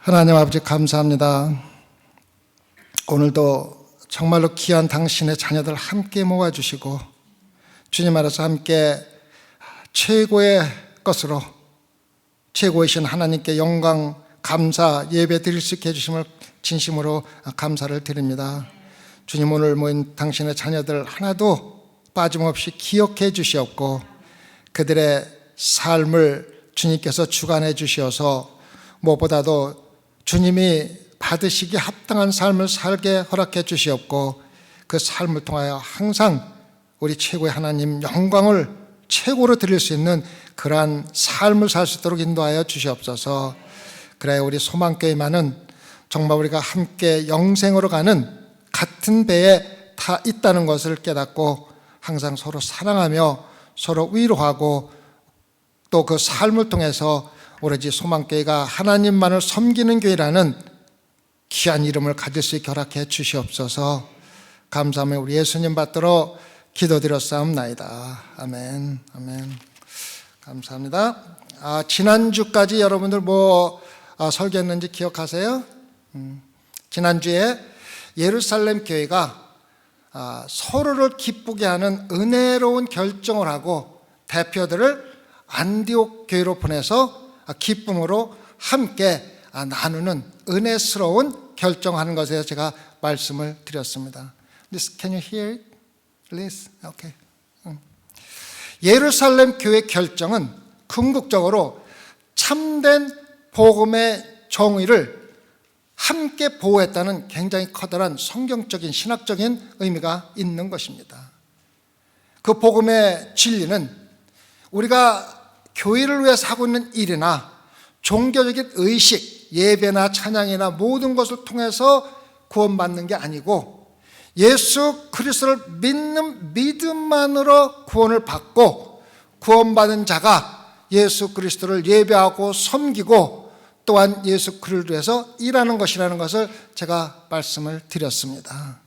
하나님 아버지 감사합니다. 오늘도 정말로 귀한 당신의 자녀들 함께 모아주시고 주님 안에서 함께 최고의 것으로 최고이신 하나님께 영광, 감사, 예배 드릴 수 있게 해주심을 진심으로 감사를 드립니다. 주님, 오늘 모인 당신의 자녀들 하나도 빠짐없이 기억해 주시옵고 그들의 삶을 주님께서 주관해 주시어서 무엇보다도 주님이 받으시기 합당한 삶을 살게 허락해 주시옵고 그 삶을 통하여 항상 우리 최고의 하나님 영광을 최고로 드릴 수 있는 그러한 삶을 살 수 있도록 인도하여 주시옵소서. 그래 우리 소망교회만은 정말 우리가 함께 영생으로 가는 같은 배에 타 있다는 것을 깨닫고 항상 서로 사랑하며 서로 위로하고 또 그 삶을 통해서 오로지 소망교회가 하나님만을 섬기는 교회라는 귀한 이름을 가질 수 있게 허락해 주시옵소서. 감사하며 우리 예수님 받들어 기도드렸사옵나이다. 아멘. 아멘. 감사합니다. 지난주까지 여러분들 설교했는지 기억하세요? 지난주에 예루살렘 교회가 서로를 기쁘게 하는 은혜로운 결정을 하고 대표들을 안디옥 교회로 보내서 기쁨으로 함께 나누는 은혜스러운 결정하는 것에 대해서 제가 말씀을 드렸습니다. Can you hear it? Please? Okay. 예루살렘 교회 결정은 궁극적으로 참된 복음의 정의를 함께 보호했다는 굉장히 커다란 성경적인 신학적인 의미가 있는 것입니다. 그 복음의 진리는 우리가 교회를 위해서 하고 있는 일이나 종교적인 의식, 예배나 찬양이나 모든 것을 통해서 구원받는 게 아니고 예수 그리스도를 믿는 믿음만으로 구원을 받고 구원받은 자가 예수 그리스도를 예배하고 섬기고 또한 예수 그리스도를 위해서 일하는 것이라는 것을 제가 말씀을 드렸습니다.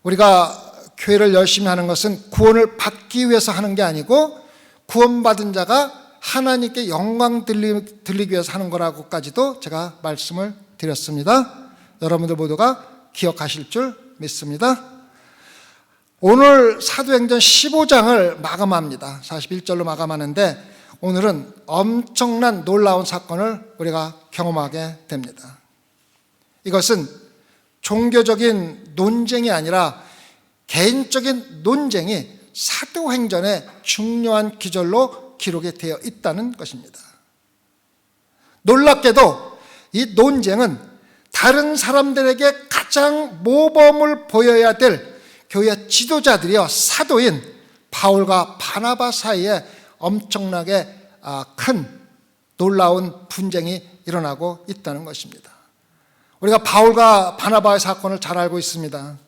우리가 교회를 열심히 하는 것은 구원을 받기 위해서 하는 게 아니고 구원받은 자가 하나님께 영광 들리기 위해서 하는 거라고까지도 제가 말씀을 드렸습니다. 여러분들 모두가 기억하실 줄 믿습니다. 오늘 사도행전 15장을 마감합니다. 41절로 마감하는데 오늘은 엄청난 놀라운 사건을 우리가 경험하게 됩니다. 이것은 종교적인 논쟁이 아니라 개인적인 논쟁이 사도행전의 중요한 기절로 기록이 되어 있다는 것입니다. 놀랍게도 이 논쟁은 다른 사람들에게 가장 모범을 보여야 될 교회 지도자들이여 사도인 바울과 바나바 사이에 엄청나게 큰 놀라운 분쟁이 일어나고 있다는 것입니다. 우리가 바울과 바나바의 사건을 잘 알고 있습니다.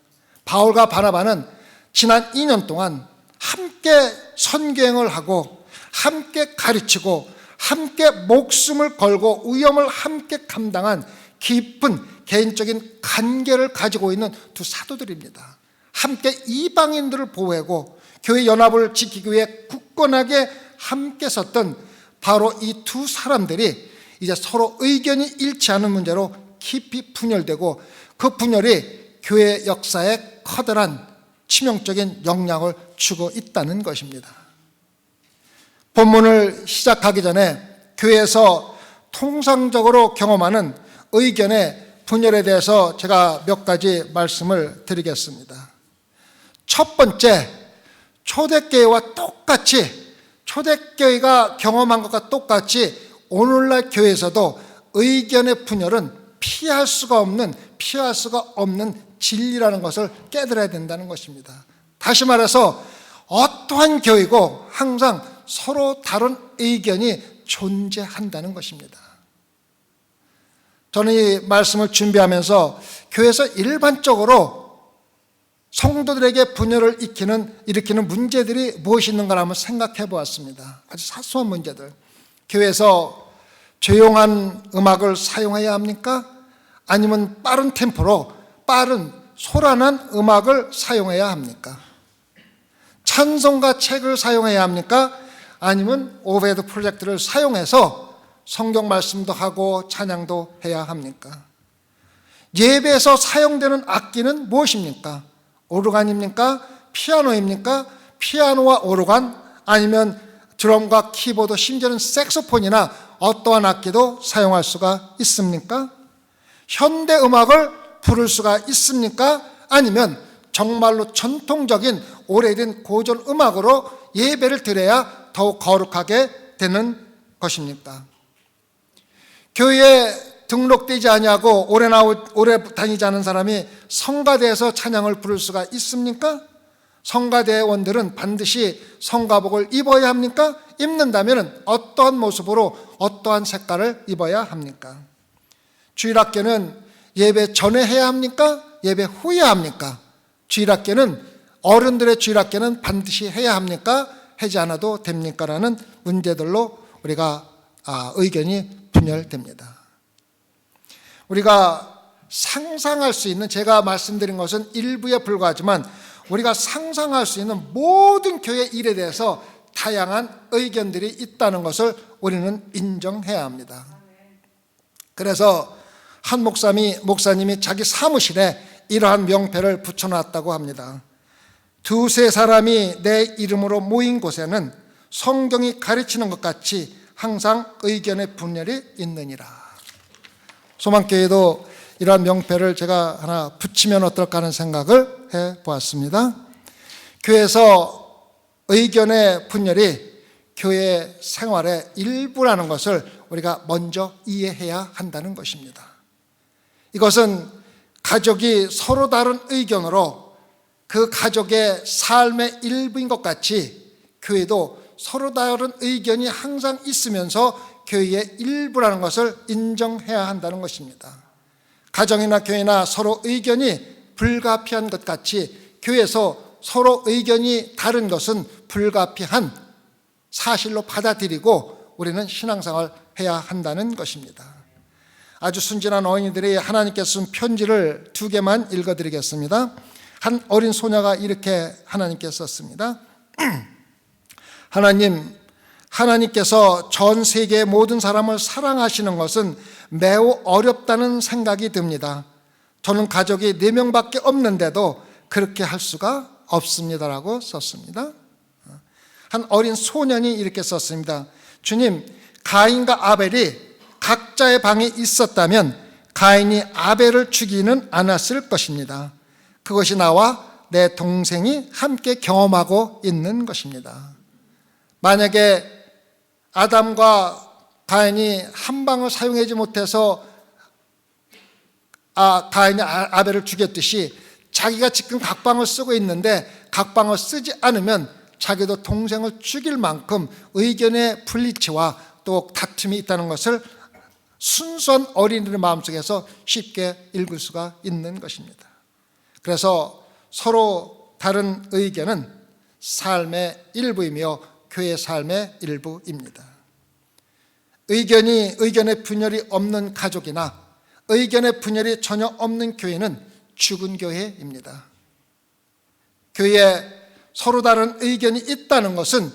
바울과 바나바는 지난 2년 동안 함께 선교행을 하고 함께 가르치고 함께 목숨을 걸고 위험을 함께 감당한 깊은 개인적인 관계를 가지고 있는 두 사도들입니다. 함께 이방인들을 보호하고 교회 연합을 지키기 위해 굳건하게 함께 섰던 바로 이 두 사람들이 이제 서로 의견이 일치하는 문제로 깊이 분열되고 그 분열이 교회 역사에 커다란 치명적인 영향을 주고 있다는 것입니다. 본문을 시작하기 전에 교회에서 통상적으로 경험하는 의견의 분열에 대해서 제가 몇 가지 말씀을 드리겠습니다. 첫 번째, 초대교회와 똑같이 초대교회가 경험한 것과 똑같이 오늘날 교회에서도 의견의 분열은 피할 수가 없는 진리라는 것을 깨달아야 된다는 것입니다. 다시 말해서 어떠한 교회고 항상 서로 다른 의견이 존재한다는 것입니다. 저는 이 말씀을 준비하면서 교회에서 일반적으로 성도들에게 분열을 일으키는 문제들이 무엇이 있는가 한번 생각해 보았습니다. 아주 사소한 문제들. 교회에서 조용한 음악을 사용해야 합니까? 아니면 빠른 템포로 빠른 소란한 음악을 사용해야 합니까? 찬송가 책을 사용해야 합니까? 아니면 오버헤드 프로젝트를 사용해서 성경 말씀도 하고 찬양도 해야 합니까? 예배에서 사용되는 악기는 무엇입니까? 오르간입니까? 피아노입니까? 피아노와 오르간, 아니면 드럼과 키보드, 심지어는 색소폰이나 어떠한 악기도 사용할 수가 있습니까? 현대 음악을 부를 수가 있습니까? 아니면 정말로 전통적인 오래된 고전 음악으로 예배를 드려야 더욱 거룩하게 되는 것입니까? 교회에 등록되지 아니하고 오래 다니지 않은 사람이 성가대에서 찬양을 부를 수가 있습니까? 성가대원들은 반드시 성가복을 입어야 합니까? 입는다면 어떠한 모습으로 어떠한 색깔을 입어야 합니까? 주일학교는 예배 전에 해야 합니까? 예배 후에 합니까? 주일학교는, 어른들의 주일학교는 반드시 해야 합니까? 하지 않아도 됩니까? 라는 문제들로 우리가 의견이 분열됩니다. 우리가 상상할 수 있는, 제가 말씀드린 것은 일부에 불과하지만 우리가 상상할 수 있는 모든 교회 일에 대해서 다양한 의견들이 있다는 것을 우리는 인정해야 합니다. 그래서 한 목사님이 자기 사무실에 이러한 명패를 붙여놨다고 합니다. 두세 사람이 내 이름으로 모인 곳에는 성경이 가르치는 것 같이 항상 의견의 분열이 있느니라. 소망교회도 이러한 명패를 제가 하나 붙이면 어떨까 하는 생각을 해보았습니다. 교회에서 의견의 분열이 교회 생활의 일부라는 것을 우리가 먼저 이해해야 한다는 것입니다. 이것은 가족이 서로 다른 의견으로 그 가족의 삶의 일부인 것 같이 교회도 서로 다른 의견이 항상 있으면서 교회의 일부라는 것을 인정해야 한다는 것입니다. 가정이나 교회나 서로 의견이 불가피한 것 같이 교회에서 서로 의견이 다른 것은 불가피한 사실로 받아들이고 우리는 신앙생활을 해야 한다는 것입니다. 아주 순진한 어린이들이 하나님께서 쓴 편지를 2개만 읽어드리겠습니다. 한 어린 소녀가 이렇게 하나님께 썼습니다. 하나님께서 전 세계의 모든 사람을 사랑하시는 것은 매우 어렵다는 생각이 듭니다. 저는 가족이 4명밖에 없는데도 그렇게 할 수가 없습니다라고 썼습니다. 한 어린 소년이 이렇게 썼습니다. 주님, 가인과 아벨이 각자의 방에 있었다면 가인이 아벨을 죽이는 않았을 것입니다. 그것이 나와 내 동생이 함께 경험하고 있는 것입니다. 만약에 아담과 가인이 한 방을 사용하지 못해서 가인이 아벨을 죽였듯이 자기가 지금 각방을 쓰고 있는데 각방을 쓰지 않으면 자기도 동생을 죽일 만큼 의견의 불일치와 또 다툼이 있다는 것을 순수한 어린이의 마음속에서 쉽게 읽을 수가 있는 것입니다. 그래서 서로 다른 의견은 삶의 일부이며 교회 삶의 일부입니다. 의견의 분열이 없는 가족이나 의견의 분열이 전혀 없는 교회는 죽은 교회입니다. 교회에 서로 다른 의견이 있다는 것은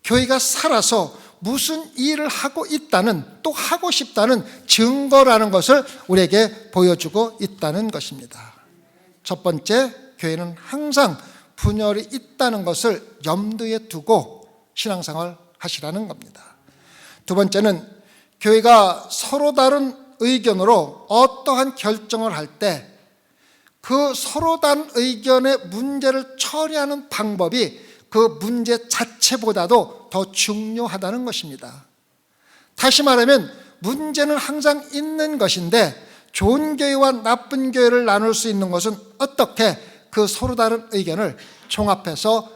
교회가 살아서 무슨 일을 하고 있다는, 또 하고 싶다는 증거라는 것을 우리에게 보여주고 있다는 것입니다. 첫 번째, 교회는 항상 분열이 있다는 것을 염두에 두고 신앙생활 하시라는 겁니다. 두 번째는 교회가 서로 다른 의견으로 어떠한 결정을 할 때 그 서로 다른 의견의 문제를 처리하는 방법이 그 문제 자체보다도 더 중요하다는 것입니다. 다시 말하면 문제는 항상 있는 것인데 좋은 교회와 나쁜 교회를 나눌 수 있는 것은 어떻게 그 서로 다른 의견을 종합해서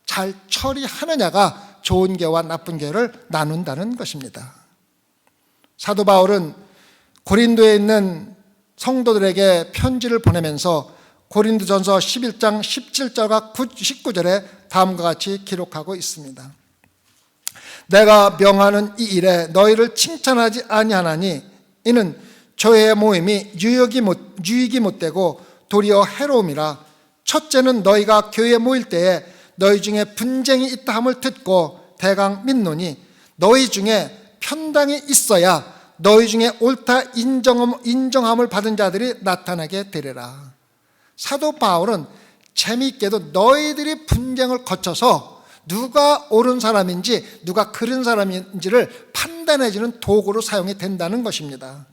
잘 처리하느냐가 좋은 교회와 나쁜 교회를 나눈다는 것입니다. 사도 바울은 고린도에 있는 성도들에게 편지를 보내면서 고린도전서 11장 17절과 19절에 다음과 같이 기록하고 있습니다. 내가 명하는 이 일에 너희를 칭찬하지 아니하나니 이는 교회의 모임이 유익이 못되고 도리어 해로움이라. 첫째는 너희가 교회에 모일 때에 너희 중에 분쟁이 있다 함을 듣고 대강 믿노니 너희 중에 편당이 있어야 너희 중에 옳다 인정함을 받은 자들이 나타나게 되리라. 사도 바울은 재미있게도 너희들이 분쟁을 거쳐서 누가 옳은 사람인지 누가 그른 사람인지를 판단해주는 도구로 사용이 된다는 것입니다.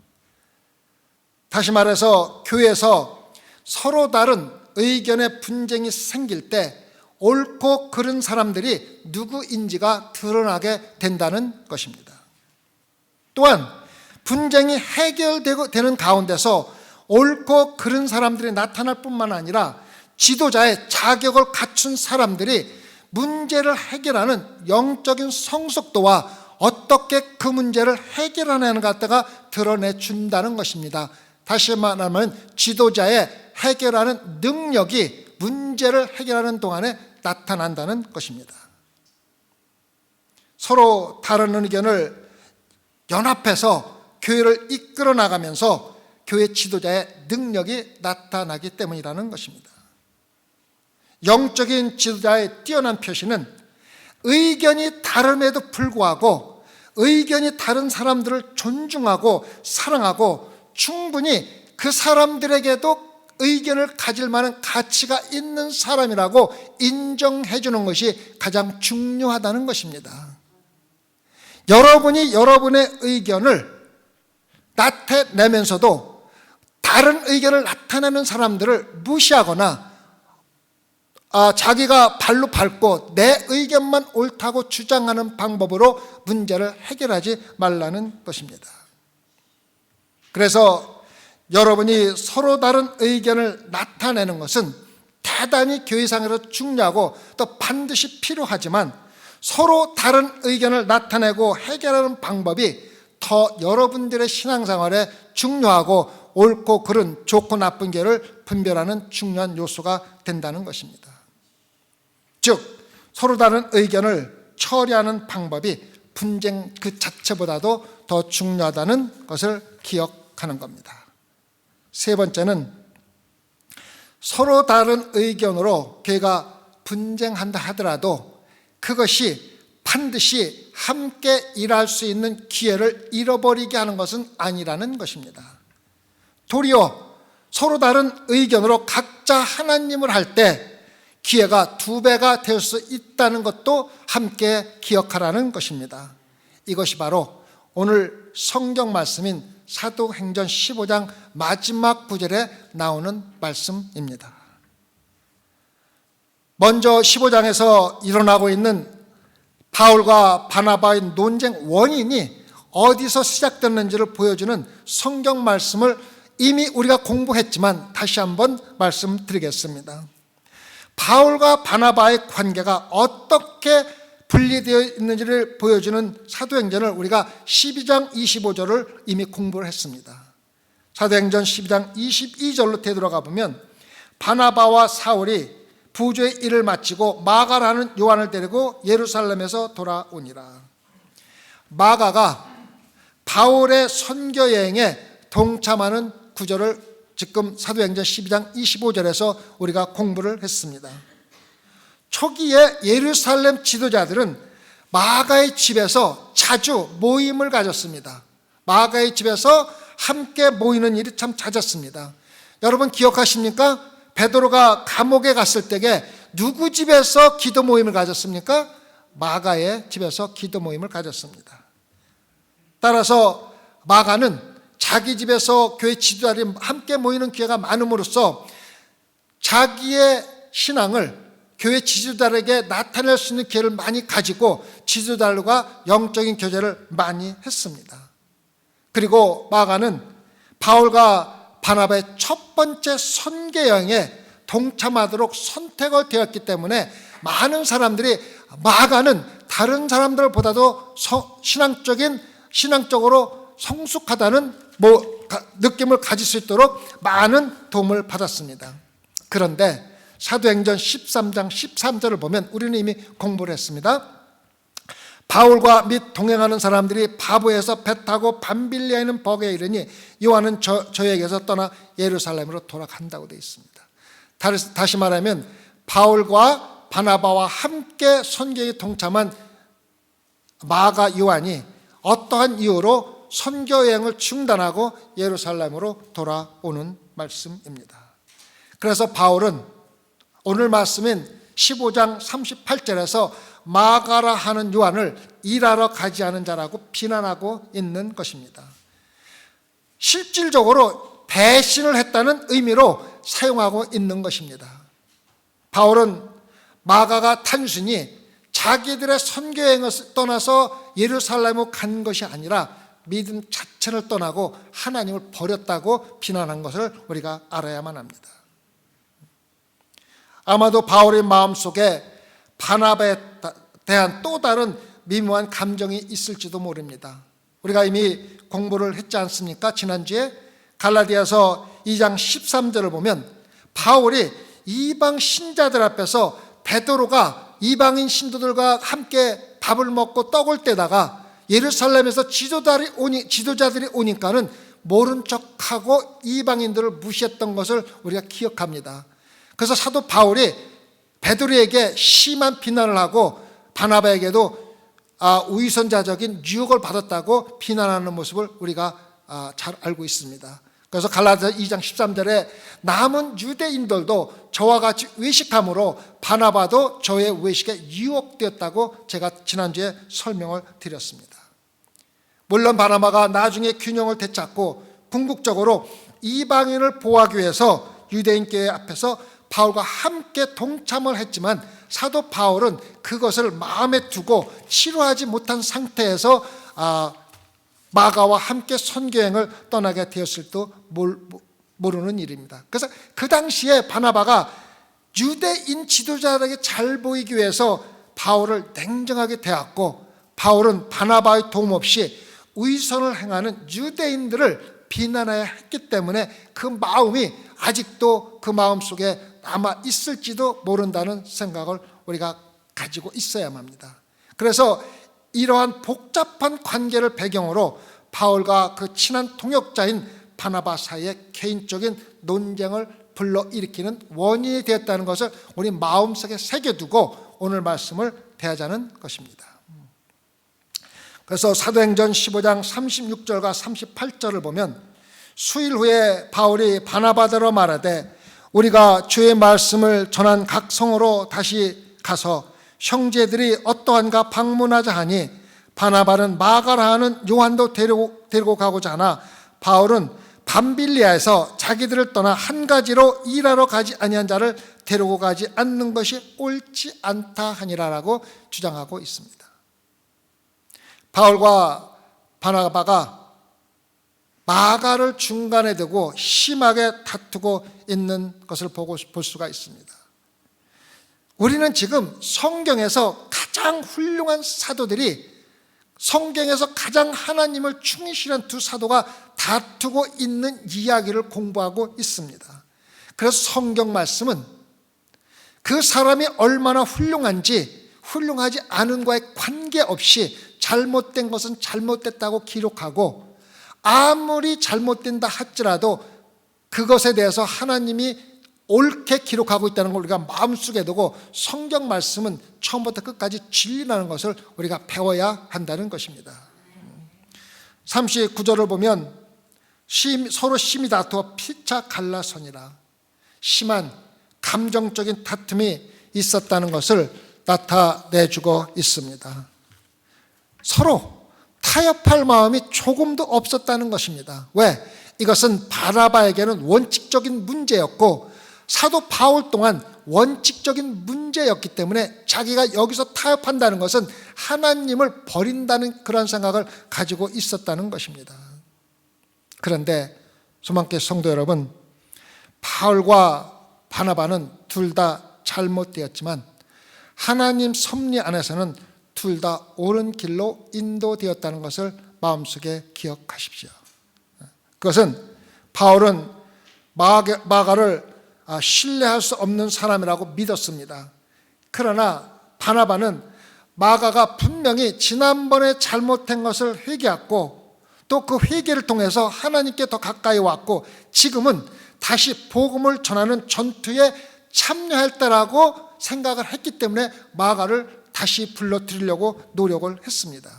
다시 말해서 교회에서 서로 다른 의견의 분쟁이 생길 때 옳고 그른 사람들이 누구인지가 드러나게 된다는 것입니다. 또한 분쟁이 해결되는 가운데서 옳고 그른 사람들이 나타날 뿐만 아니라 지도자의 자격을 갖춘 사람들이 문제를 해결하는 영적인 성숙도와 어떻게 그 문제를 해결하는 것가 드러내준다는 것입니다. 다시 말하면 지도자의 해결하는 능력이 문제를 해결하는 동안에 나타난다는 것입니다. 서로 다른 의견을 연합해서 교회를 이끌어 나가면서 교회 지도자의 능력이 나타나기 때문이라는 것입니다. 영적인 지도자의 뛰어난 표시는 의견이 다름에도 불구하고 의견이 다른 사람들을 존중하고 사랑하고 충분히 그 사람들에게도 의견을 가질 만한 가치가 있는 사람이라고 인정해 주는 것이 가장 중요하다는 것입니다. 여러분이 여러분의 의견을 나타내면서도 다른 의견을 나타내는 사람들을 무시하거나 자기가 발로 밟고 내 의견만 옳다고 주장하는 방법으로 문제를 해결하지 말라는 것입니다. 그래서 여러분이 서로 다른 의견을 나타내는 것은 대단히 교회상에서 중요하고 또 반드시 필요하지만 서로 다른 의견을 나타내고 해결하는 방법이 더 여러분들의 신앙생활에 중요하고 옳고 그른 좋고 나쁜 길을 분별하는 중요한 요소가 된다는 것입니다. 즉 서로 다른 의견을 처리하는 방법이 분쟁 그 자체보다도 더 중요하다는 것을 기억하는 겁니다. 세 번째는 서로 다른 의견으로 교회가 분쟁한다 하더라도 그것이 반드시 함께 일할 수 있는 기회를 잃어버리게 하는 것은 아니라는 것입니다. 도리어 서로 다른 의견으로 각자 하나님을 할 때 기회가 2배가 될 수 있다는 것도 함께 기억하라는 것입니다. 이것이 바로 오늘 성경 말씀인 사도행전 15장 마지막 구절에 나오는 말씀입니다. 먼저 15장에서 일어나고 있는 바울과 바나바의 논쟁 원인이 어디서 시작됐는지를 보여주는 성경 말씀을 이미 우리가 공부했지만 다시 한번 말씀드리겠습니다. 바울과 바나바의 관계가 어떻게 분리되어 있는지를 보여주는 사도행전을 우리가 12장 25절을 이미 공부를 했습니다. 사도행전 12장 22절로 되돌아가 보면 바나바와 사울이 부조의 일을 마치고 마가라는 요한을 데리고 예루살렘에서 돌아오니라. 마가가 바울의 선교 여행에 동참하는 구절을 지금 사도행전 12장 25절에서 우리가 공부를 했습니다. 초기에 예루살렘 지도자들은 마가의 집에서 자주 모임을 가졌습니다. 마가의 집에서 함께 모이는 일이 참 잦았습니다. 여러분 기억하십니까? 베드로가 감옥에 갔을 때에 누구 집에서 기도 모임을 가졌습니까? 마가의 집에서 기도 모임을 가졌습니다. 따라서 마가는 자기 집에서 교회 지도자들이 함께 모이는 기회가 많음으로써 자기의 신앙을 교회 지도자들에게 나타낼 수 있는 기회를 많이 가지고 지도자들과 영적인 교제를 많이 했습니다. 그리고 마가는 바울과 바나바의 첫 번째 선교 여행에 동참하도록 선택을 되었기 때문에 많은 사람들이 마가는 다른 사람들보다도 신앙적으로 성숙하다는 느낌을 가질 수 있도록 많은 도움을 받았습니다. 그런데 사도행전 13장 13절을 보면 우리는 이미 공부를 했습니다. 바울과 및 동행하는 사람들이 바보에서 배 타고 밤빌리아에 있는 버게에 이르니 요한은 저에게서 떠나 예루살렘으로 돌아간다고 되어 있습니다. 다시 말하면 바울과 바나바와 함께 선교에 동참한 마가 요한이 어떠한 이유로 선교 여행을 중단하고 예루살렘으로 돌아오는 말씀입니다. 그래서 바울은 오늘 말씀인 15장 38절에서 마가라 하는 요한을 일하러 가지 않은 자라고 비난하고 있는 것입니다. 실질적으로 배신을 했다는 의미로 사용하고 있는 것입니다. 바울은 마가가 단순히 자기들의 선교여행을 떠나서 예루살렘으로 간 것이 아니라 믿음 자체를 떠나고 하나님을 버렸다고 비난한 것을 우리가 알아야만 합니다. 아마도 바울의 마음속에 바나바에 대한 또 다른 미묘한 감정이 있을지도 모릅니다. 우리가 이미 공부를 했지 않습니까? 지난주에 갈라디아서 2장 13절을 보면 바울이 이방 신자들 앞에서 베드로가 이방인 신도들과 함께 밥을 먹고 떡을 떼다가 예루살렘에서 지도자들이 오니까는 모른 척하고 이방인들을 무시했던 것을 우리가 기억합니다. 그래서 사도 바울이 베드로에게 심한 비난을 하고 바나바에게도 위선자적인 유혹을 받았다고 비난하는 모습을 우리가 잘 알고 있습니다. 그래서 갈라디아 2장 13절에 남은 유대인들도 저와 같이 외식함으로 바나바도 저의 외식에 유혹되었다고 제가 지난주에 설명을 드렸습니다. 물론 바나바가 나중에 균형을 되찾고 궁극적으로 이방인을 보호하기 위해서 유대인 교회 앞에서 바울과 함께 동참을 했지만 사도 바울은 그것을 마음에 두고 치료하지 못한 상태에서 마가와 함께 선교행을 떠나게 되었을지도 모르는 일입니다. 그래서 그 당시에 바나바가 유대인 지도자에게 잘 보이기 위해서 바울을 냉정하게 대했고, 바울은 바나바의 도움 없이 위선을 행하는 유대인들을 비난해야 했기 때문에 그 마음이 아직도 그 마음속에 남아 있을지도 모른다는 생각을 우리가 가지고 있어야만 합니다. 그래서 이러한 복잡한 관계를 배경으로 바울과 그 친한 동역자인 바나바 사이에 개인적인 논쟁을 불러일으키는 원인이 되었다는 것을 우리 마음속에 새겨두고 오늘 말씀을 대하자는 것입니다. 그래서 사도행전 15장 36절과 38절을 보면 수일 후에 바울이 바나바더러 말하되 우리가 주의 말씀을 전한 각 성으로 다시 가서 형제들이 어떠한가 방문하자 하니 바나바는 마가라 하는 요한도 데리고 가고자 하나 바울은 밤빌리아에서 자기들을 떠나 한 가지로 일하러 가지 아니한 자를 데리고 가지 않는 것이 옳지 않다 하니라라고 주장하고 있습니다. 바울과 바나바가 마가를 중간에 두고 심하게 다투고 있는 것을 볼 수가 있습니다. 우리는 지금 성경에서 가장 훌륭한 사도들이, 성경에서 가장 하나님을 충실한 두 사도가 다투고 있는 이야기를 공부하고 있습니다. 그래서 성경 말씀은 그 사람이 얼마나 훌륭한지 훌륭하지 않은과의 관계없이 잘못된 것은 잘못됐다고 기록하고, 아무리 잘못된다 할지라도 그것에 대해서 하나님이 옳게 기록하고 있다는 걸 우리가 마음속에 두고 성경 말씀은 처음부터 끝까지 진리라는 것을 우리가 배워야 한다는 것입니다. 39절을 보면 서로 심히 다투어 피차 갈라서니라, 심한 감정적인 다툼이 있었다는 것을 나타내주고 있습니다. 서로 타협할 마음이 조금도 없었다는 것입니다. 왜? 이것은 바나바에게는 원칙적인 문제였고 사도 바울 또한 원칙적인 문제였기 때문에 자기가 여기서 타협한다는 것은 하나님을 버린다는 그런 생각을 가지고 있었다는 것입니다. 그런데 소망교회 성도 여러분, 바울과 바나바는 둘 다 잘못되었지만 하나님 섭리 안에서는 둘 다 옳은 길로 인도되었다는 것을 마음속에 기억하십시오. 그것은 바울은 마가를 신뢰할 수 없는 사람이라고 믿었습니다. 그러나 바나바는 마가가 분명히 지난번에 잘못한 것을 회개했고 또 그 회개를 통해서 하나님께 더 가까이 왔고 지금은 다시 복음을 전하는 전투에 참여했다라고 생각을 했기 때문에 마가를 다시 불러들이려고 노력을 했습니다.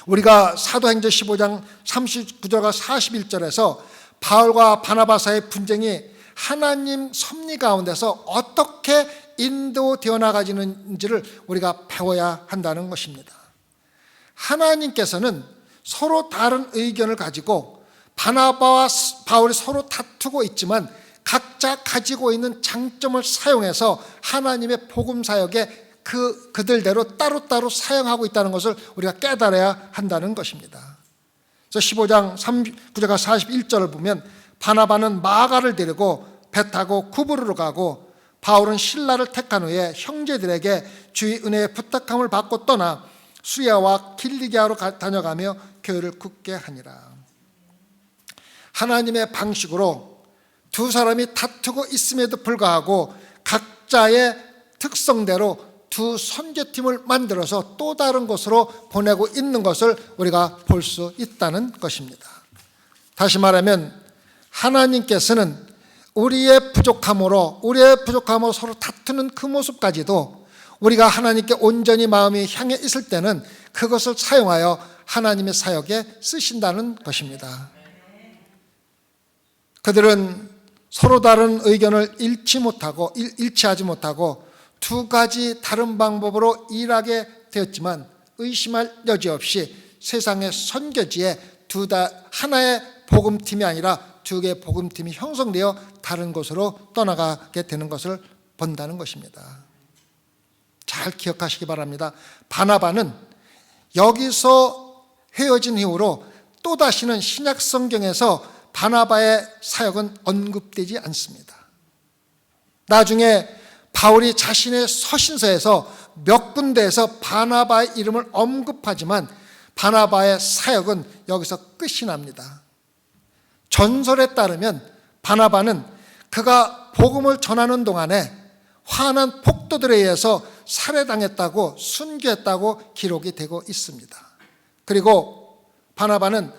우리가 사도행전 15장 39절과 41절에서 바울과 바나바 사이의 분쟁이 하나님 섭리 가운데서 어떻게 인도되어 나가지는지를 우리가 배워야 한다는 것입니다. 하나님께서는 서로 다른 의견을 가지고 바나바와 바울이 서로 다투고 있지만 각자 가지고 있는 장점을 사용해서 하나님의 복음 사역에 그들대로 따로따로 사용하고 있다는 것을 우리가 깨달아야 한다는 것입니다. 그래서 15장 39절과 41절을 보면 바나바는 마가를 데리고 배 타고 쿠브르로 가고 바울은 신라를 택한 후에 형제들에게 주의 은혜의 부탁함을 받고 떠나 수리아와 길리기아로 다녀가며 교회를 굳게 하니라. 하나님의 방식으로 두 사람이 다투고 있음에도 불구하고 각자의 특성대로 두 선교팀을 만들어서 또 다른 곳으로 보내고 있는 것을 우리가 볼 수 있다는 것입니다. 다시 말하면 하나님께서는 우리의 부족함으로 서로 다투는 그 모습까지도 우리가 하나님께 온전히 마음이 향해 있을 때는 그것을 사용하여 하나님의 사역에 쓰신다는 것입니다. 그들은 서로 다른 의견을 일치하지 못하고 두 가지 다른 방법으로 일하게 되었지만 의심할 여지 없이 세상의 선교지에 하나의 복음팀이 아니라 두 개의 복음팀이 형성되어 다른 곳으로 떠나가게 되는 것을 본다는 것입니다. 잘 기억하시기 바랍니다. 바나바는 여기서 헤어진 이후로 또다시는 신약 성경에서 바나바의 사역은 언급되지 않습니다. 나중에 바울이 자신의 서신서에서 몇 군데에서 바나바의 이름을 언급하지만 바나바의 사역은 여기서 끝이 납니다. 전설에 따르면 바나바는 그가 복음을 전하는 동안에 화난 폭도들에 의해서 살해당했다고 순교했다고 기록이 되고 있습니다. 그리고 바나바는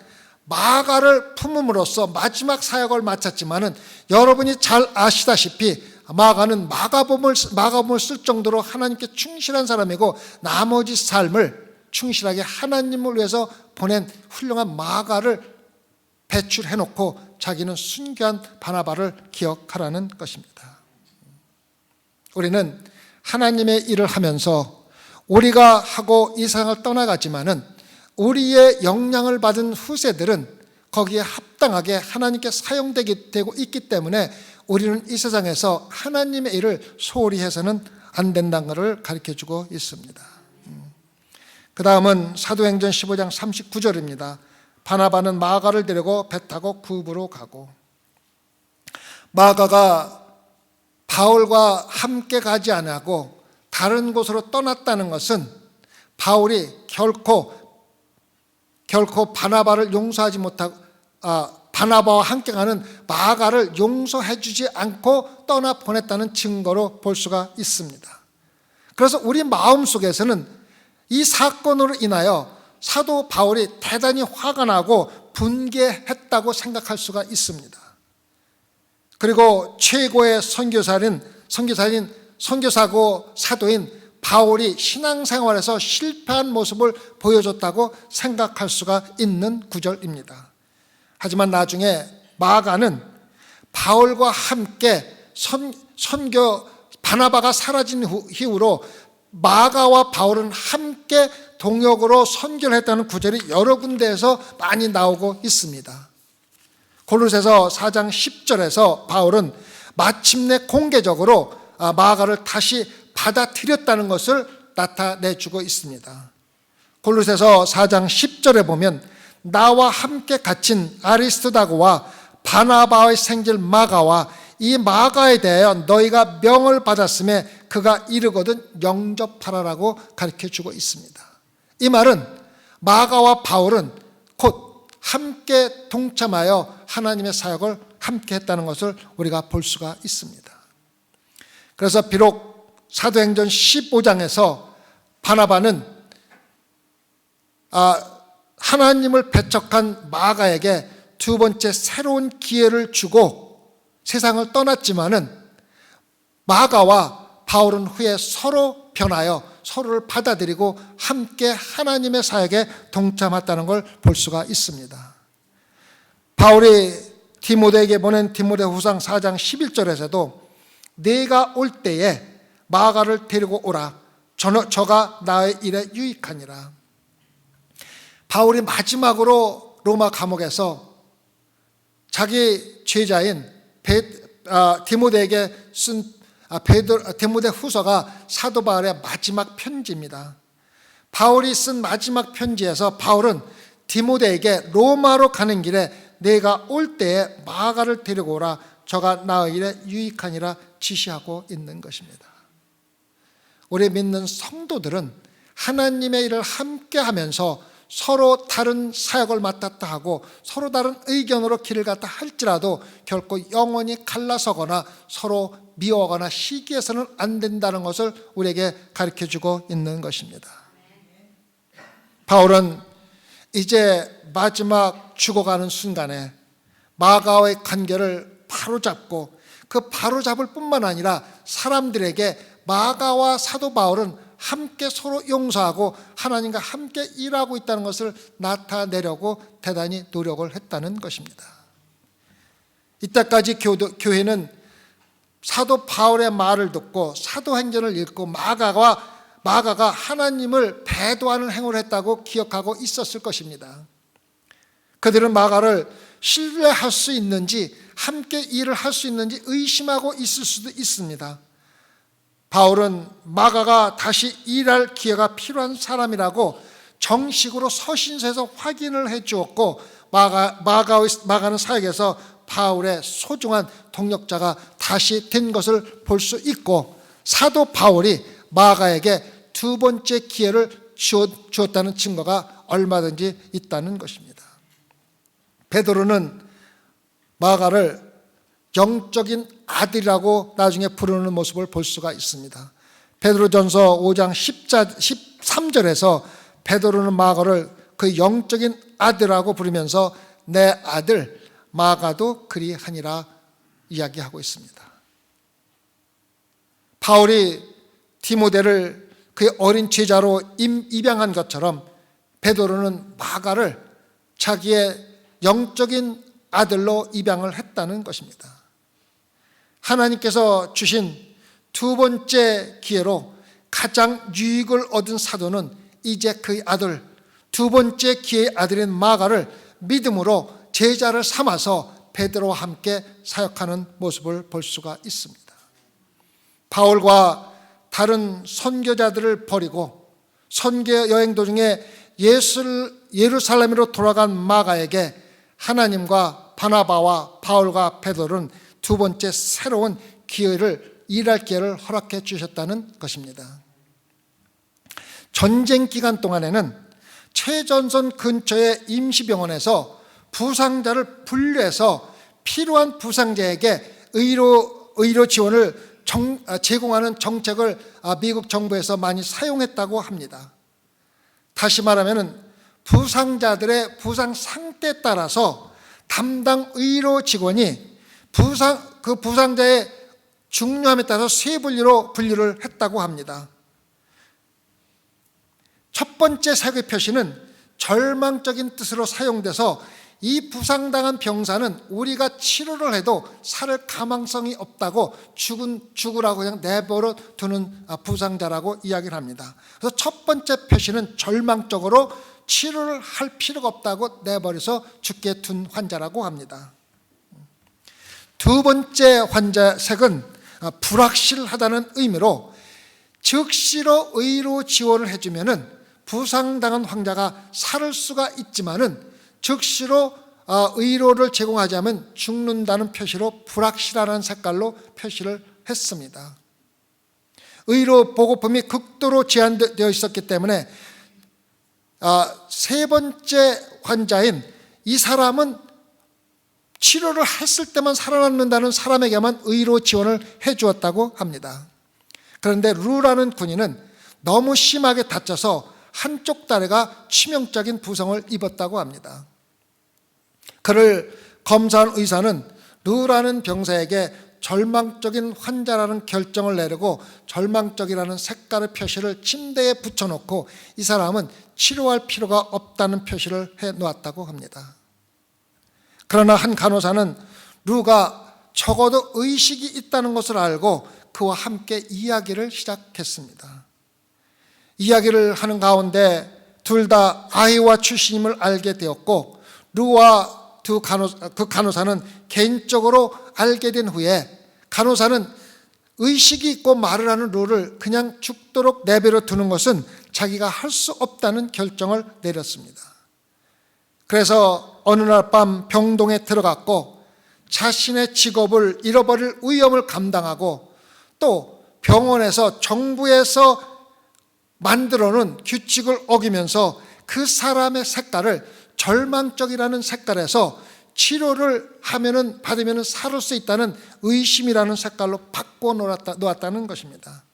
마가를 품음으로써 마지막 사역을 마쳤지만은 여러분이 잘 아시다시피 마가는 마가복음을 쓸 정도로 하나님께 충실한 사람이고 나머지 삶을 충실하게 하나님을 위해서 보낸 훌륭한 마가를 배출해놓고 자기는 순교한 바나바를 기억하라는 것입니다. 우리는 하나님의 일을 하면서 우리가 하고 이 세상을 떠나가지만은 우리의 영향을 받은 후세들은 거기에 합당하게 하나님께 사용되고 있기 때문에 우리는 이 세상에서 하나님의 일을 소홀히 해서는 안 된다는 것을 가르쳐주고 있습니다. 그 다음은 사도행전 15장 39절입니다. 바나바는 마가를 데리고 배 타고 구브로 가고, 마가가 바울과 함께 가지 않고 다른 곳으로 떠났다는 것은 바울이 결코 바나바를 용서하지 못하고 바나바와 함께 가는 마가를 용서해 주지 않고 떠나보냈다는 증거로 볼 수가 있습니다. 그래서 우리 마음속에서는 이 사건으로 인하여 사도 바울이 대단히 화가 나고 분개했다고 생각할 수가 있습니다. 그리고 최고의 선교사고 사도인 바울이 신앙생활에서 실패한 모습을 보여줬다고 생각할 수가 있는 구절입니다. 하지만 나중에 마가는 바울과 함께 바나바가 사라진 이후로 마가와 바울은 함께 동역으로 선교를 했다는 구절이 여러 군데에서 많이 나오고 있습니다. 골로새서 4장 10절에서 바울은 마침내 공개적으로 마가를 다시 받아들였다는 것을 나타내주고 있습니다. 골로새서 4장 10절에 보면 나와 함께 갇힌 아리스토다고와 바나바의 생질 마가와 이 마가에 대하여 너희가 명을 받았음에 그가 이르거든 영접하라라고 가르쳐주고 있습니다. 이 말은 마가와 바울은 곧 함께 동참하여 하나님의 사역을 함께 했다는 것을 우리가 볼 수가 있습니다. 그래서 비록 사도행전 15장에서 바나바는 하나님을 배척한 마가에게 두 번째 새로운 기회를 주고 세상을 떠났지만은 마가와 바울은 후에 서로 변하여 서로를 받아들이고 함께 하나님의 사역에 동참했다는 걸 볼 수가 있습니다. 바울이 디모데에게 보낸 디모데후서 4장 11절에서도 내가 올 때에 마가를 데리고 오라. 저가 나의 일에 유익하니라. 바울이 마지막으로 로마 감옥에서 자기 제자인 디모데에게 쓴 디모데 후서가 사도 바울의 마지막 편지입니다. 바울이 쓴 마지막 편지에서 바울은 디모데에게 로마로 가는 길에 내가 올 때에 마가를 데리고 오라. 저가 나의 일에 유익하니라 지시하고 있는 것입니다. 우리 믿는 성도들은 하나님의 일을 함께 하면서 서로 다른 사역을 맡았다 하고 서로 다른 의견으로 길을 갔다 할지라도 결코 영원히 갈라서거나 서로 미워하거나 시기해서는 안 된다는 것을 우리에게 가르쳐주고 있는 것입니다. 바울은 이제 마지막 죽어가는 순간에 마가와의 관계를 바로잡고 그 바로잡을 뿐만 아니라 사람들에게 마가와 사도 바울은 함께 서로 용서하고 하나님과 함께 일하고 있다는 것을 나타내려고 대단히 노력을 했다는 것입니다. 이때까지 교회는 사도 바울의 말을 듣고 사도행전을 읽고 마가가 하나님을 배도하는 행위를 했다고 기억하고 있었을 것입니다. 그들은 마가를 신뢰할 수 있는지 함께 일을 할 수 있는지 의심하고 있을 수도 있습니다. 바울은 마가가 다시 일할 기회가 필요한 사람이라고 정식으로 서신서에서 확인을 해 주었고 마가는 사역에서 바울의 소중한 동력자가 다시 된 것을 볼 수 있고 사도 바울이 마가에게 두 번째 기회를 주었다는 증거가 얼마든지 있다는 것입니다. 베드로는 마가를 영적인 아들이라고 나중에 부르는 모습을 볼 수가 있습니다. 베드로전서 5장 13절에서 베드로는 마가를 그 영적인 아들이라고 부르면서 내 아들 마가도 그리하니라 이야기하고 있습니다. 바울이 디모데를 그의 어린 제자로 입양한 것처럼 베드로는 마가를 자기의 영적인 아들로 입양을 했다는 것입니다. 하나님께서 주신 두 번째 기회로 가장 유익을 얻은 사도는 이제 그의 아들, 두 번째 기회의 아들인 마가를 믿음으로 제자를 삼아서 베드로와 함께 사역하는 모습을 볼 수가 있습니다. 바울과 다른 선교자들을 버리고 선교 여행 도중에 예루살렘으로 돌아간 마가에게 하나님과 바나바와 바울과 베드로는 두 번째 새로운 기회를 일할 기회를 허락해 주셨다는 것입니다. 전쟁 기간 동안에는 최전선 근처의 임시병원에서 부상자를 분류해서 필요한 부상자에게 의료 지원을 제공하는 정책을 미국 정부에서 많이 사용했다고 합니다. 다시 말하면 부상자들의 부상 상태에 따라서 담당 의료 직원이 그 부상자의 중요함에 따라서 세 분류를 했다고 합니다. 첫 번째 사격의 표시는 절망적인 뜻으로 사용돼서 이 부상당한 병사는 우리가 치료를 해도 살 가망성이 없다고 죽으라고 그냥 내버려 두는 부상자라고 이야기를 합니다. 그래서 첫 번째 표시는 절망적으로 치료를 할 필요가 없다고 내버려서 죽게 둔 환자라고 합니다. 두 번째 환자색은 불확실하다는 의미로 즉시로 의료 지원을 해주면은 부상당한 환자가 살 수가 있지만은 즉시로 의료를 제공하지 않으면 죽는다는 표시로 불확실하다는 색깔로 표시를 했습니다. 의료 보급품이 극도로 제한되어 있었기 때문에 세 번째 환자인 이 사람은 치료를 했을 때만 살아남는다는 사람에게만 의료 지원을 해주었다고 합니다. 그런데 루라는 군인은 너무 심하게 다쳐서 한쪽 다리가 치명적인 부상을 입었다고 합니다. 그를 검사한 의사는 루라는 병사에게 절망적인 환자라는 결정을 내리고 절망적이라는 색깔의 표시를 침대에 붙여놓고 이 사람은 치료할 필요가 없다는 표시를 해놓았다고 합니다. 그러나 한 간호사는 루가 적어도 의식이 있다는 것을 알고 그와 함께 이야기를 시작했습니다. 이야기를 하는 가운데 둘 다 아이와 출신임을 알게 되었고, 루와 그 간호사는 개인적으로 알게 된 후에 간호사는 의식이 있고 말을 하는 루를 그냥 죽도록 내버려 두는 것은 자기가 할 수 없다는 결정을 내렸습니다. 그래서 어느 날 밤 병동에 들어갔고 자신의 직업을 잃어버릴 위험을 감당하고 또 병원에서 정부에서 만들어 놓은 규칙을 어기면서 그 사람의 색깔을 절망적이라는 색깔에서 치료를 받으면 살을 수 있다는 의심이라는 색깔로 바꿔 놓았다는 것입니다.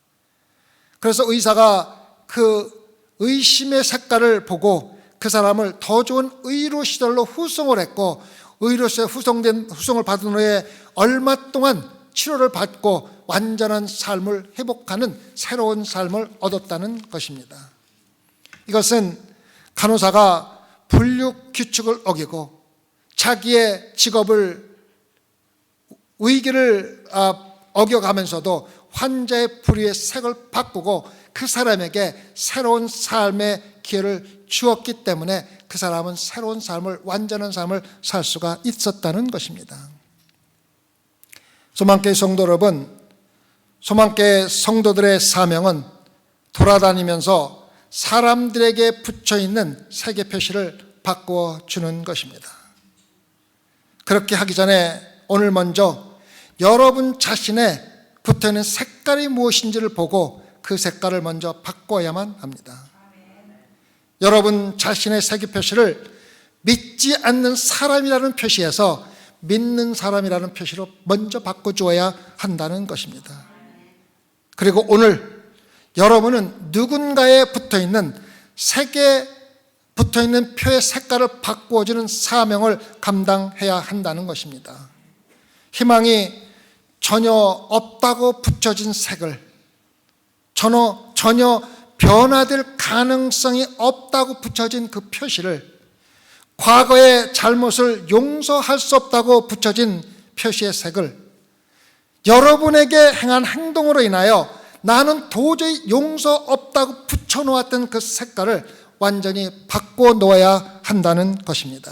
그래서 의사가 그 의심의 색깔을 보고 그 사람을 더 좋은 의료 시설로 후송을 했고, 의료시에 후송을 받은 후에 얼마 동안 치료를 받고 완전한 삶을 회복하는 새로운 삶을 얻었다는 것입니다. 이것은 간호사가 분류 규칙을 어기고 자기의 직업을 위기를 어겨가면서도 환자의 불의의 색을 바꾸고 그 사람에게 새로운 삶의 기회를 주었기 때문에 그 사람은 새로운 삶을, 완전한 삶을 살 수가 있었다는 것입니다. 소망교회 성도 여러분, 소망교회 성도들의 사명은 돌아다니면서 사람들에게 붙여있는 색의 표시를 바꾸어 주는 것입니다. 그렇게 하기 전에 오늘 먼저 여러분 자신의 붙어있는 색깔이 무엇인지를 보고 그 색깔을 먼저 바꿔야만 합니다. 여러분 자신의 색의 표시를 믿지 않는 사람이라는 표시에서 믿는 사람이라는 표시로 먼저 바꿔주어야 한다는 것입니다. 그리고 오늘 여러분은 누군가에 붙어있는 색에 붙어있는 표의 색깔을 바꾸어주는 사명을 감당해야 한다는 것입니다. 희망이 전혀 없다고 붙여진 색을, 전혀 변화될 가능성이 없다고 붙여진 그 표시를, 과거의 잘못을 용서할 수 없다고 붙여진 표시의 색을 여러분에게 행한 행동으로 인하여 나는 도저히 용서 없다고 붙여놓았던 그 색깔을 완전히 바꿔놓아야 한다는 것입니다.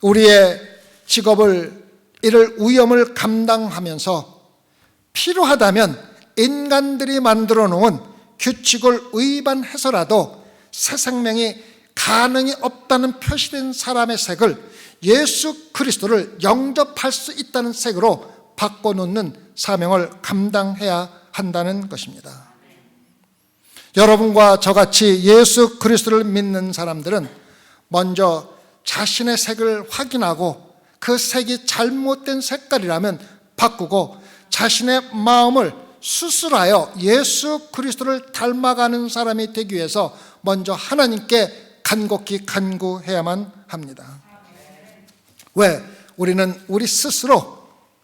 우리의 직업을 이를 위험을 감당하면서 필요하다면 인간들이 만들어 놓은 규칙을 위반해서라도 새 생명이 가능이 없다는 표시된 사람의 색을 예수 그리스도를 영접할 수 있다는 색으로 바꿔놓는 사명을 감당해야 한다는 것입니다. 여러분과 저같이 예수 그리스도를 믿는 사람들은 먼저 자신의 색을 확인하고 그 색이 잘못된 색깔이라면 바꾸고 자신의 마음을 수술하여 예수 그리스도를 닮아가는 사람이 되기 위해서 먼저 하나님께 간곡히 간구해야만 합니다. 왜? 우리는 우리 스스로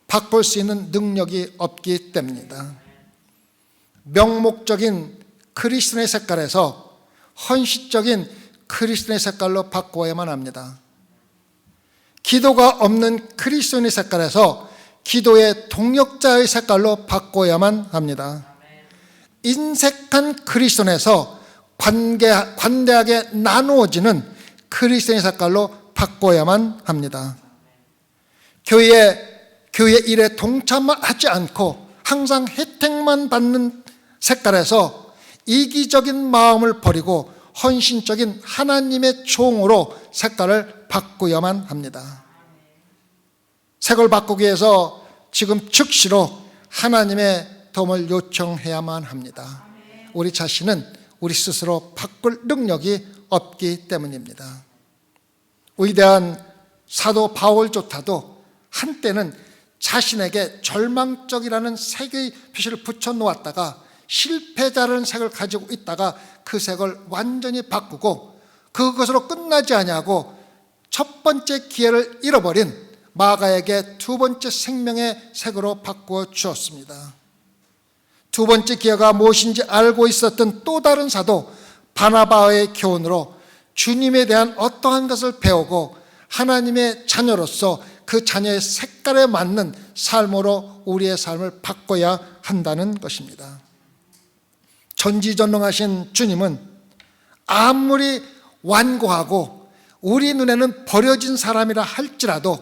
바꿀 수 있는 능력이 없기 때문입니다. 명목적인 그리스도의 색깔에서 헌신적인 그리스도의 색깔로 바꾸어야만 합니다. 기도가 없는 그리스도의 색깔에서 기도의 동역자의 색깔로 바꿔야만 합니다. 인색한 그리스도에서 관대하게 나누어지는 그리스도의 색깔로 바꿔야만 합니다. 교회 일에 동참하지 않고 항상 혜택만 받는 색깔에서 이기적인 마음을 버리고 헌신적인 하나님의 종으로 색깔을 바꾸어야만 합니다. 색을 바꾸기 위해서 지금 즉시로 하나님의 도움을 요청해야만 합니다. 우리 자신은 우리 스스로 바꿀 능력이 없기 때문입니다. 위대한 사도 바울조차도 한때는 자신에게 절망적이라는 색의 표시를 붙여놓았다가 실패자라는 색을 가지고 있다가 그 색을 완전히 바꾸고 그것으로 끝나지 아니하고 첫 번째 기회를 잃어버린 마가에게 두 번째 생명의 색으로 바꾸어 주었습니다. 두 번째 기회가 무엇인지 알고 있었던 또 다른 사도 바나바의 교훈으로 주님에 대한 어떠한 것을 배우고 하나님의 자녀로서 그 자녀의 색깔에 맞는 삶으로 우리의 삶을 바꿔야 한다는 것입니다. 전지전능하신 주님은 아무리 완고하고 우리 눈에는 버려진 사람이라 할지라도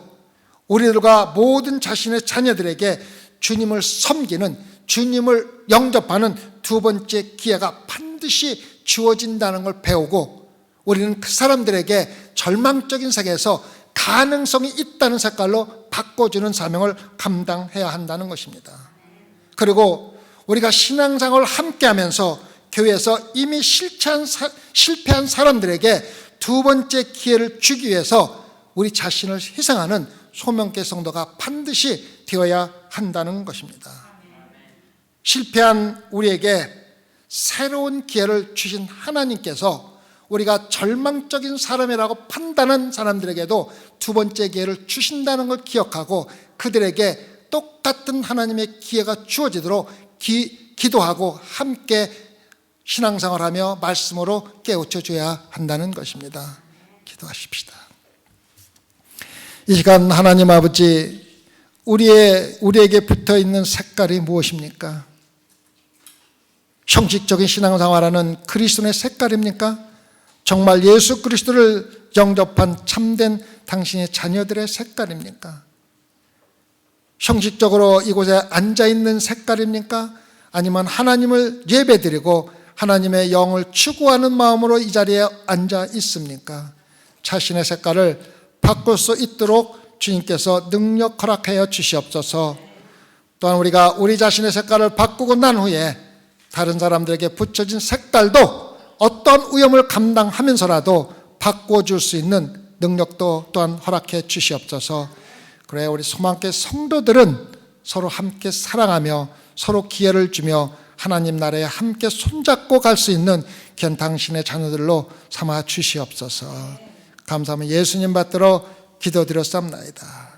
우리들과 모든 자신의 자녀들에게 주님을 섬기는, 주님을 영접하는 두 번째 기회가 반드시 주어진다는 걸 배우고 우리는 그 사람들에게 절망적인 세계에서 가능성이 있다는 색깔로 바꿔주는 사명을 감당해야 한다는 것입니다. 그리고 우리가 신앙생활을 함께하면서 교회에서 이미 실패한 사람들에게 두 번째 기회를 주기 위해서 우리 자신을 희생하는 소명계 성도가 반드시 되어야 한다는 것입니다. 실패한 우리에게 새로운 기회를 주신 하나님께서 우리가 절망적인 사람이라고 판단한 사람들에게도 두 번째 기회를 주신다는 걸 기억하고 그들에게 똑같은 하나님의 기회가 주어지도록 기도하고 함께 신앙생활하며 말씀으로 깨우쳐 줘야 한다는 것입니다. 기도하십시다. 이 시간 하나님 아버지, 우리에게 붙어있는 색깔이 무엇입니까? 형식적인 신앙생활하는 그리스도의 색깔입니까? 정말 예수 그리스도를 영접한 참된 당신의 자녀들의 색깔입니까? 형식적으로 이곳에 앉아있는 색깔입니까? 아니면 하나님을 예배드리고 하나님의 영을 추구하는 마음으로 이 자리에 앉아 있습니까? 자신의 색깔을 바꿀 수 있도록 주님께서 능력 허락하여 주시옵소서. 또한 우리가 우리 자신의 색깔을 바꾸고 난 후에 다른 사람들에게 붙여진 색깔도 어떤 위험을 감당하면서라도 바꿔줄 수 있는 능력도 또한 허락해 주시옵소서. 그래 우리 소망계 성도들은 서로 함께 사랑하며 서로 기회를 주며 하나님 나라에 함께 손잡고 갈 수 있는 귀한 당신의 자녀들로 삼아 주시옵소서. 감사하며 예수님 받들어 기도드렸사옵나이다.